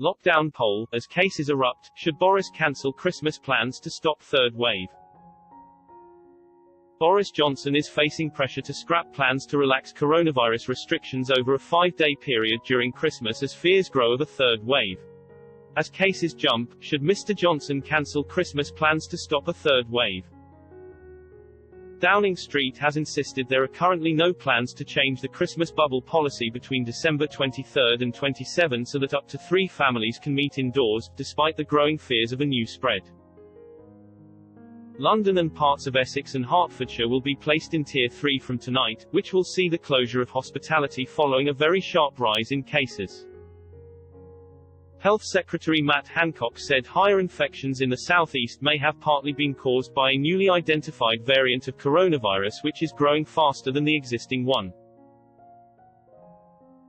Lockdown poll, as cases erupt, should Boris cancel Christmas plans to stop third wave? Boris Johnson is facing pressure to scrap plans to relax coronavirus restrictions over a 5-day period during Christmas as fears grow of a third wave. As cases jump, should Mr. Johnson cancel Christmas plans to stop a third wave? Downing Street has insisted there are currently no plans to change the Christmas bubble policy between December 23 and 27 so that up to 3 families can meet indoors, despite the growing fears of a new spread. London and parts of Essex and Hertfordshire will be placed in Tier 3 from tonight, which will see the closure of hospitality following a very sharp rise in cases. Health Secretary Matt Hancock said higher infections in the southeast may have partly been caused by a newly identified variant of coronavirus which is growing faster than the existing one.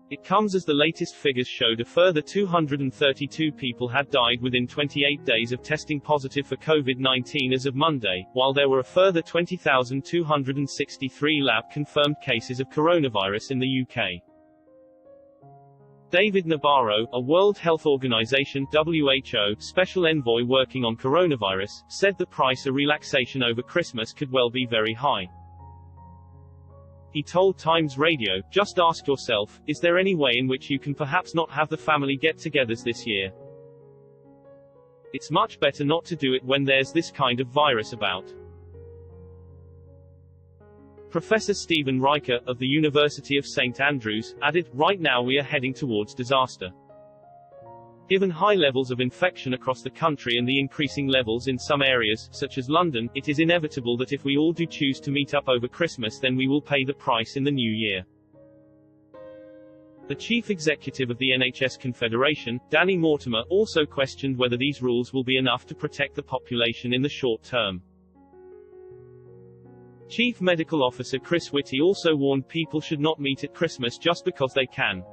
It comes as the latest figures showed a further 232 people had died within 28 days of testing positive for COVID-19 as of Monday, while there were a further 20,263 lab-confirmed cases of coronavirus in the UK. David Nabarro, a World Health Organization (WHO) special envoy working on coronavirus, said the price of relaxation over Christmas could well be very high. He told Times Radio, "Just ask yourself, is there any way in which you can perhaps not have the family get-togethers this year? It's much better not to do it when there's this kind of virus about." Professor Stephen Riker, of the University of St. Andrews, added, "Right now we are heading towards disaster. Given high levels of infection across the country and the increasing levels in some areas, such as London, it is inevitable that if we all do choose to meet up over Christmas then we will pay the price in the new year." The chief executive of the NHS Confederation, Danny Mortimer, also questioned whether these rules will be enough to protect the population in the short term. Chief Medical Officer Chris Whitty also warned people should not meet at Christmas just because they can.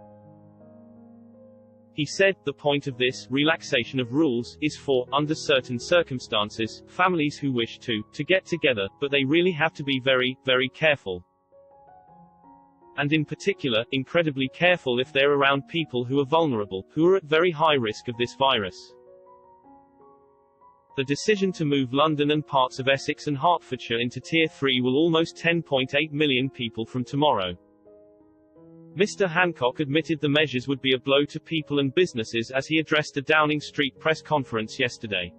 He said, "The point of this relaxation of rules is for, under certain circumstances, families who wish to get together, but they really have to be very, very careful. And in particular, incredibly careful if they're around people who are vulnerable, who are at very high risk of this virus." The decision to move London and parts of Essex and Hertfordshire into Tier 3 will almost 10.8 million people from tomorrow. Mr. Hancock admitted the measures would be a blow to people and businesses as he addressed a Downing Street press conference yesterday.